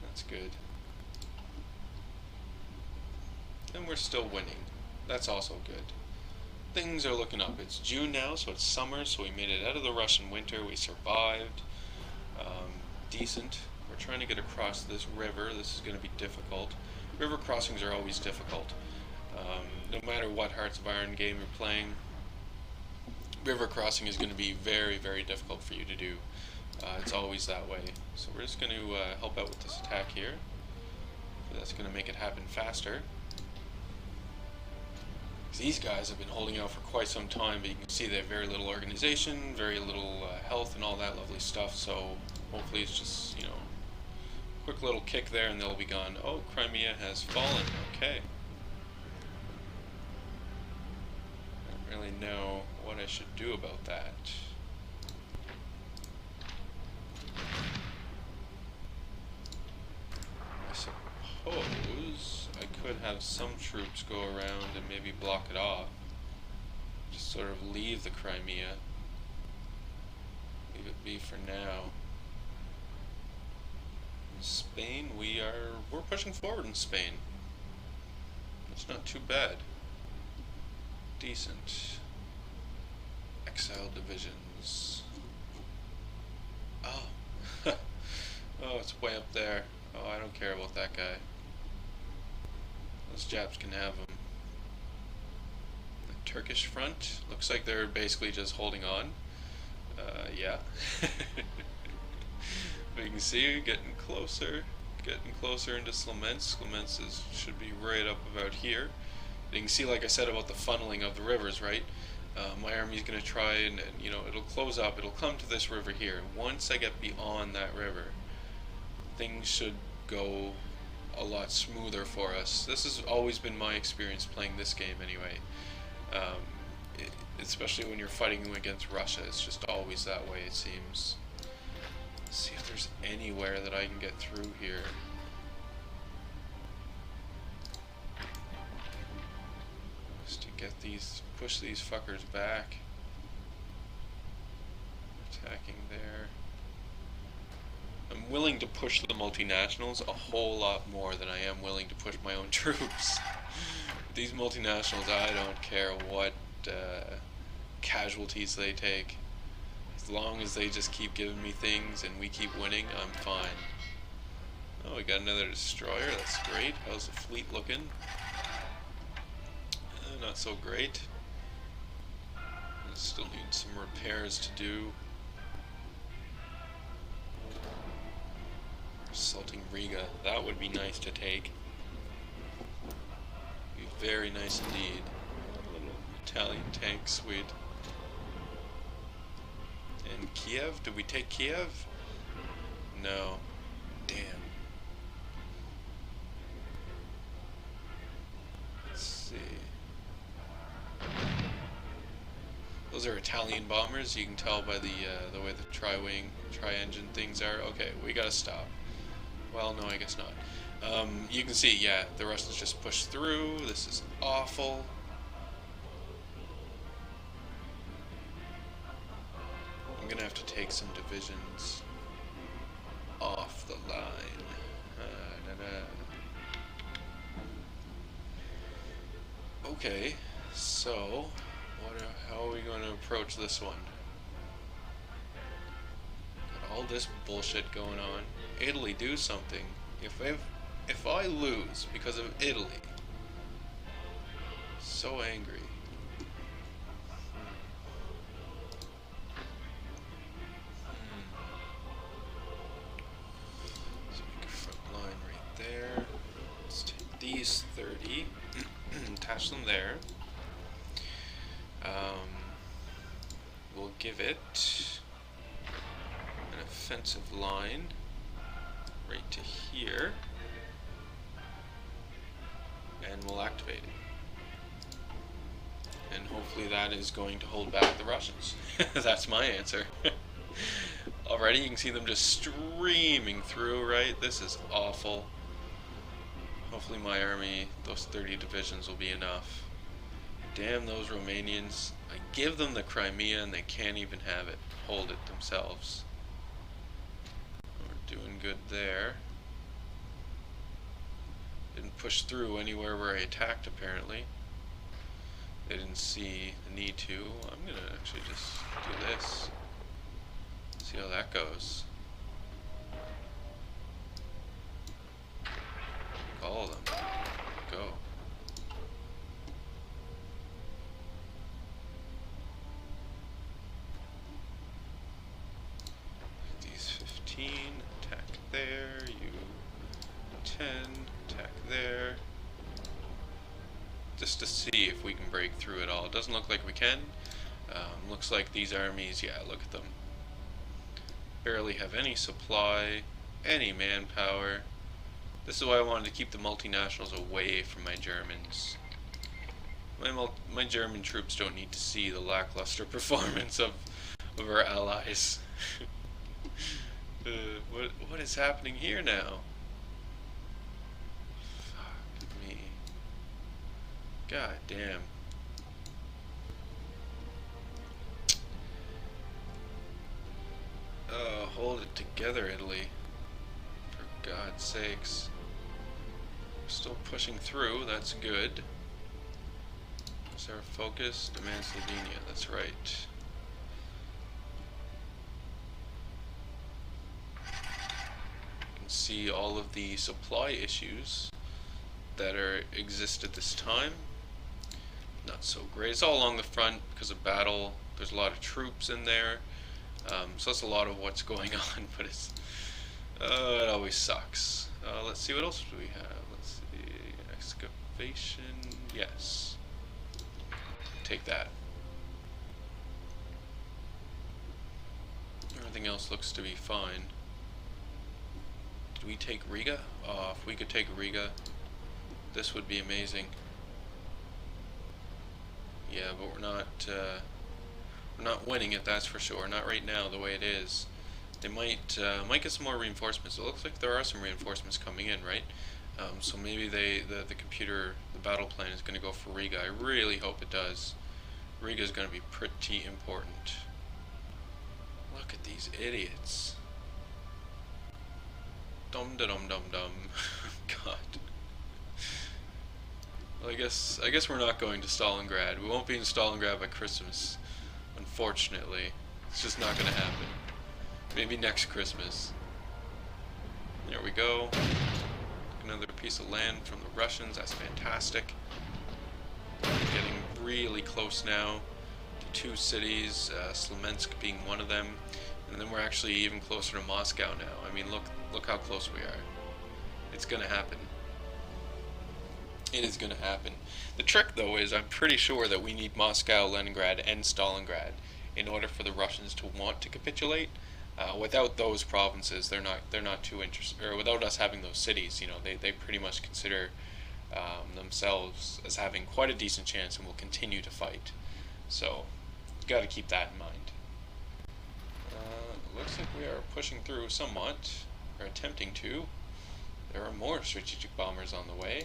That's good. And we're still winning. That's also good. Things are looking up. It's June now, so it's summer, so we made it out of the Russian winter. We survived. Decent. We're trying to get across this river. This is going to be difficult. River crossings are always difficult. No matter what Hearts of Iron game you're playing, river crossing is going to be very, very difficult for you to do. It's always that way. So we're just going to help out with this attack here. That's going to make it happen faster. These guys have been holding out for quite some time, but you can see they have very little organization, very little health and all that lovely stuff, so hopefully it's just, you know, quick little kick there and they'll be gone. Oh, Crimea has fallen. Okay. I don't really know what I should do about that. I suppose I could have some troops go around and maybe block it off. Just sort of leave the Crimea. Leave it be for now. In Spain, we're pushing forward in Spain. It's not too bad. Decent. Exile divisions. Oh. Oh, it's way up there. Oh, I don't care about that guy. Those Japs can have him. The Turkish front looks like they're basically just holding on. Yeah. But you can see getting closer into Smolensk. Smolensk should be right up about here. You can see, like I said about the funneling of the rivers, right? My army's going to try and, you know, it'll close up. It'll come to this river here. Once I get beyond that river, things should go a lot smoother for us. This has always been my experience playing this game anyway. Especially when you're fighting against Russia, it's just always that way, it seems. Let's see if there's anywhere that I can get through here. Just to get these, push these fuckers back. Attacking there. I'm willing to push the multinationals a whole lot more than I am willing to push my own troops. These multinationals, I don't care what casualties they take. As long as they just keep giving me things and we keep winning, I'm fine. Oh, we got another destroyer, that's great. How's the fleet looking? Not so great. Still need some repairs to do. Assaulting Riga, that would be nice to take. Be very nice indeed. A little Italian tank, sweet. And Kiev, did we take Kiev? No. Damn. Let's see. Those are Italian bombers, you can tell by the way the tri-wing, tri-engine things are. Okay, we gotta stop. Well, no, I guess not. You can see, yeah, the Russians just pushed through. This is awful. I'm gonna have to take some divisions off the line. Okay, so how are we going to approach this one? Got all this bullshit going on. Italy, do something. If I lose because of Italy, so angry. Let's make a front line right there. Let's take these 30, attach them there. We'll give it an offensive line right to here, and we'll activate it. And hopefully that is going to hold back the Russians. That's my answer. Already you can see them just streaming through, right? This is awful. Hopefully my army, those 30 divisions will be enough. Damn those Romanians. I give them the Crimea and they can't even have it. Hold it themselves. We're doing good there. Didn't push through anywhere where I attacked apparently. They didn't see the need to. I'm gonna actually just do this. See how that goes. All of them. Go. These 15, attack there, you 10, attack there. Just to see if we can break through it all. It doesn't look like we can. Looks like these armies, yeah, look at them. Barely have any supply, any manpower. This is why I wanted to keep the multinationals away from my Germans. My German troops don't need to see the lackluster performance of our allies. What is happening here now? Fuck me. God damn. Hold it together, Italy. For God's sakes. Still pushing through, that's good. Is our focus? Demand Slovenia, that's right. You can see all of the supply issues that exist at this time. Not so great. It's all along the front because of battle. There's a lot of troops in there. So that's a lot of what's going on, but it always sucks. Let's see, what else do we have? Let's see, excavation, yes. Take that. Everything else looks to be fine. Did we take Riga? Oh, if we could take Riga, this would be amazing. Yeah, but we're not winning it, that's for sure. Not right now, the way it is. They might get some more reinforcements. It looks like there are some reinforcements coming in, right? So maybe the battle plan is going to go for Riga. I really hope it does. Riga is going to be pretty important. Look at these idiots. Dum da dum dum dum. God. Well, I guess we're not going to Stalingrad. We won't be in Stalingrad by Christmas. Unfortunately, it's just not going to happen. Maybe next Christmas. There we go. Another piece of land from the Russians. That's fantastic. Getting really close now to 2 cities, Smolensk being one of them, and then we're actually even closer to Moscow now. I mean, look how close we are. It's going to happen. It is going to happen. The trick, though, is I'm pretty sure that we need Moscow, Leningrad, and Stalingrad in order for the Russians to want to capitulate. Without those provinces, they're not too interested. Or without us having those cities, you know, they pretty much consider themselves as having quite a decent chance and will continue to fight. So, got to keep that in mind. Looks like we are pushing through somewhat, or attempting to. There are more strategic bombers on the way.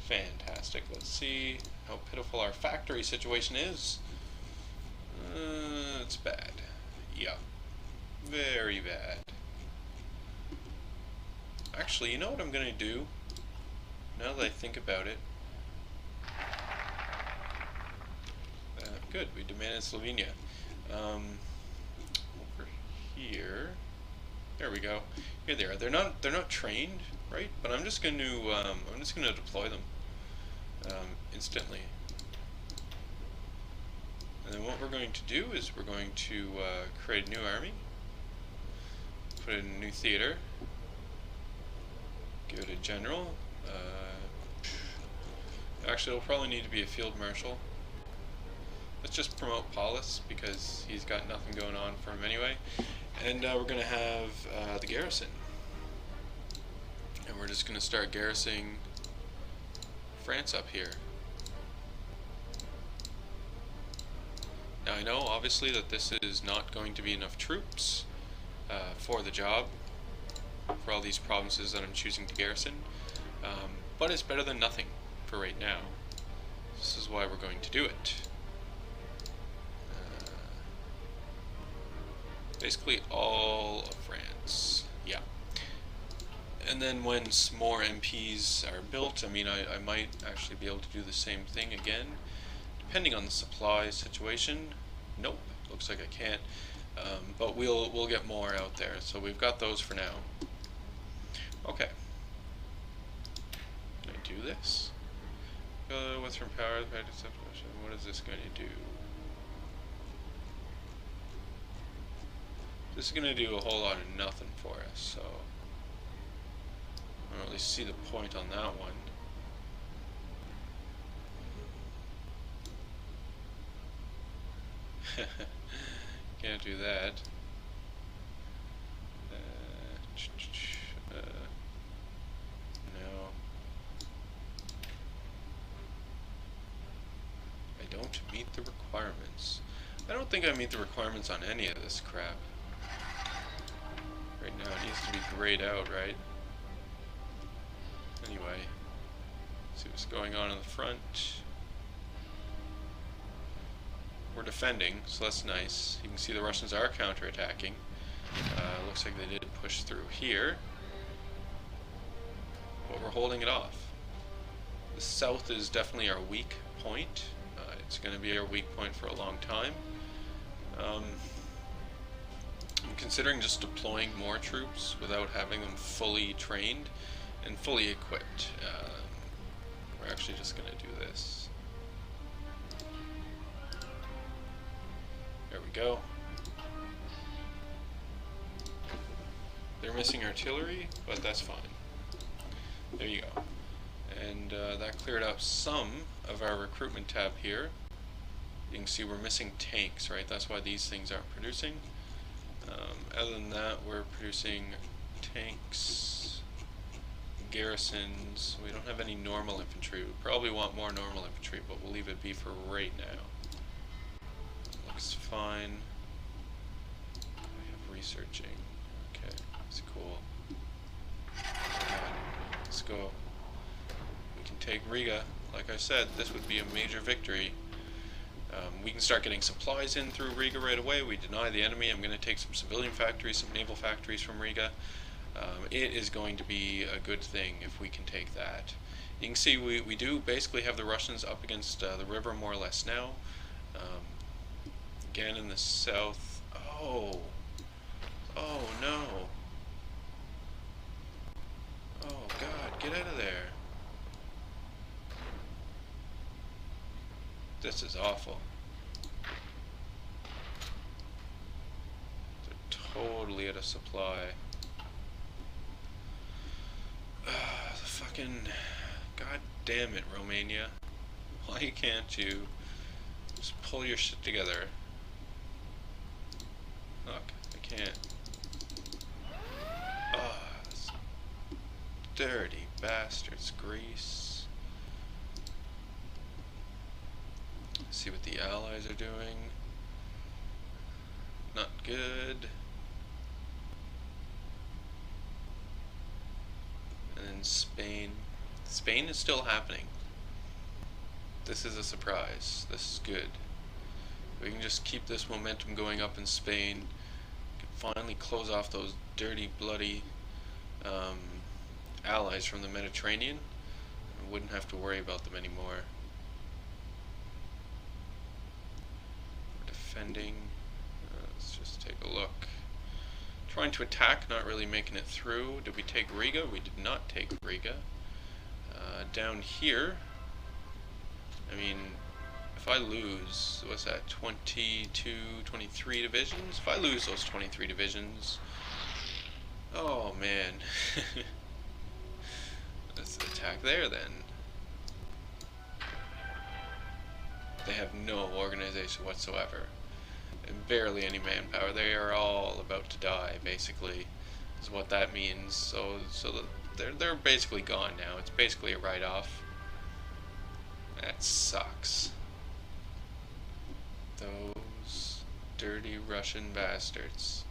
Fantastic. Let's see how pitiful our factory situation is. It's bad. Yeah. Very bad. Actually, you know what I'm going to do? Now that I think about it. Good, we demanded Slovenia. Over here. There we go. Here they are. They're not trained, right? But I'm just going to deploy them instantly. And then what we're going to do is we're going to create a new army, put in a new theater, give it a general. Actually, it'll probably need to be a field marshal. Let's just promote Paulus because he's got nothing going on for him anyway. And we're going to have the garrison. And we're just going to start garrisoning France up here. Now I know obviously that this is not going to be enough troops, for the job, for all these provinces that I'm choosing to garrison. But it's better than nothing for right now. This is why we're going to do it. Basically all of France. Yeah. And then when more MPs are built, I mean, I might actually be able to do the same thing again, depending on the supply situation. Nope, looks like I can't. But we'll get more out there. So we've got those for now. Okay. Can I do this? Western power, what is this going to do? This is going to do a whole lot of nothing for us, so I don't really see the point on that one. Can't do that. No. I don't meet the requirements. I don't think I meet the requirements on any of this crap. Right now it needs to be grayed out, right? Anyway, see what's going on in the front. We're defending, so that's nice. You can see the Russians are counterattacking. Looks like they did push through here, but we're holding it off. The south is definitely our weak point. It's going to be our weak point for a long time. I'm considering just deploying more troops without having them fully trained and fully equipped. We're actually just going to do this. There we go. They're missing artillery, but that's fine. There you go. And that cleared up some of our recruitment tab here. You can see we're missing tanks, right? That's why these things aren't producing. Other than that, we're producing tanks, garrisons. We don't have any normal infantry. We probably want more normal infantry, but we'll leave it be for right now. Looks fine. I have researching. Okay, that's cool. Let's go. We can take Riga. Like I said, this would be a major victory. We can start getting supplies in through Riga right away. We deny the enemy. I'm going to take some civilian factories, some naval factories from Riga. It is going to be a good thing if we can take that. You can see we do basically have the Russians up against the river more or less now. Again in the south. Oh no. Oh God, get out of there. This is awful. They're totally out of supply. The fucking... God damn it, Romania. Why can't you just pull your shit together? Look, I can't. Dirty bastards, Greece. See what the Allies are doing. Not good. And then Spain. Spain is still happening. This is a surprise. This is good. We can just keep this momentum going up in Spain. We can finally close off those dirty, bloody allies from the Mediterranean. We wouldn't have to worry about them anymore. Defending. Let's just take a look. Trying to attack, not really making it through. Did we take Riga? We did not take Riga. Down here, I mean, if I lose, what's that, 22, 23 divisions? If I lose those 23 divisions, oh man. Let's attack there then. They have no organization whatsoever, and barely any manpower. They are all about to die, basically, is what that means. So they're basically gone now. It's basically a write-off. That sucks. Those dirty Russian bastards.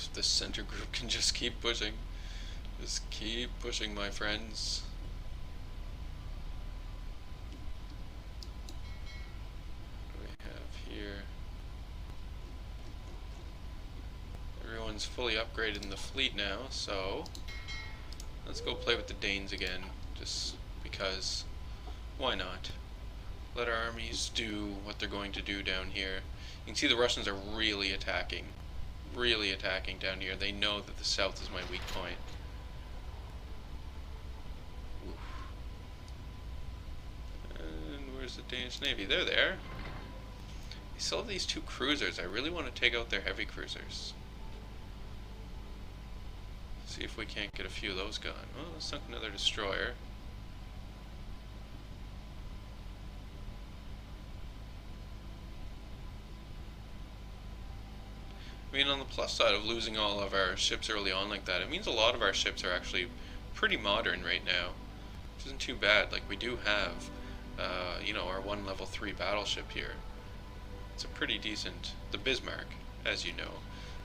If the center group can just keep pushing. Just keep pushing, my friends. What do we have here? Everyone's fully upgraded in the fleet now, so let's go play with the Danes again, just because. Why not? Let our armies do what they're going to do down here. You can see the Russians are really attacking down here. They know that the south is my weak point. Oof. And where's the Danish Navy? They're there. They still have these two cruisers. I really want to take out their heavy cruisers. See if we can't get a few of those gone. Oh, let's sunk another destroyer. I mean, on the plus side of losing all of our ships early on like that, it means a lot of our ships are actually pretty modern right now, which isn't too bad. Like, we do have, you know, our one level 3 battleship here. It's a pretty decent, the Bismarck, as you know.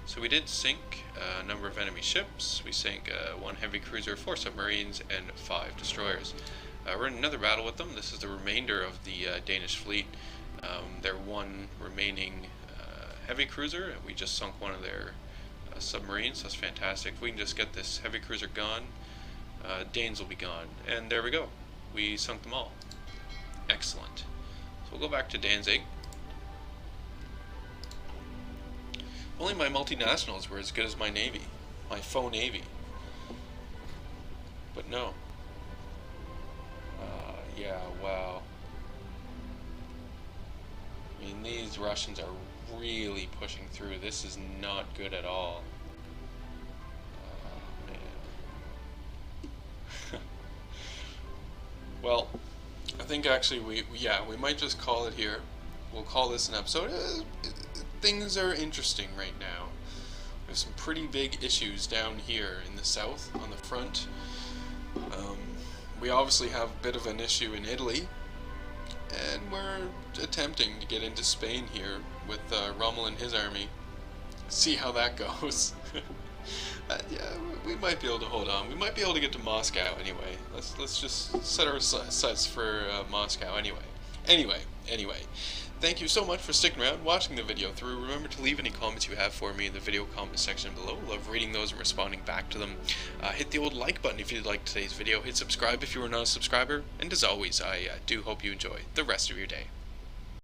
So we did sink a number of enemy ships. We sank 1 heavy cruiser, 4 submarines, and 5 destroyers. We're in another battle with them. This is the remainder of the Danish fleet. Their one remaining heavy cruiser. We just sunk one of their submarines. That's fantastic. If we can just get this heavy cruiser gone, Danes will be gone. And there we go. We sunk them all. Excellent. So we'll go back to Danzig. Only my multinationals were as good as my navy, my faux navy. But no. Yeah, wow. I mean, these Russians are really pushing through. This is not good at all. Oh, man. Well, I think actually we might just call it here. We'll call this an episode. Things are interesting right now. There's some pretty big issues down here in the south on the front. We obviously have a bit of an issue in Italy, and we're attempting to get into Spain here with Rommel and his army. See how that goes. Yeah, we might be able to hold on. We might be able to get to Moscow anyway. Let's just set our sights for Moscow anyway. Anyway. Thank you so much for sticking around, watching the video through. Remember to leave any comments you have for me in the video comment section below. Love reading those and responding back to them. Hit the old like button if you liked today's video. Hit subscribe if you are not a subscriber. And as always, I do hope you enjoy the rest of your day.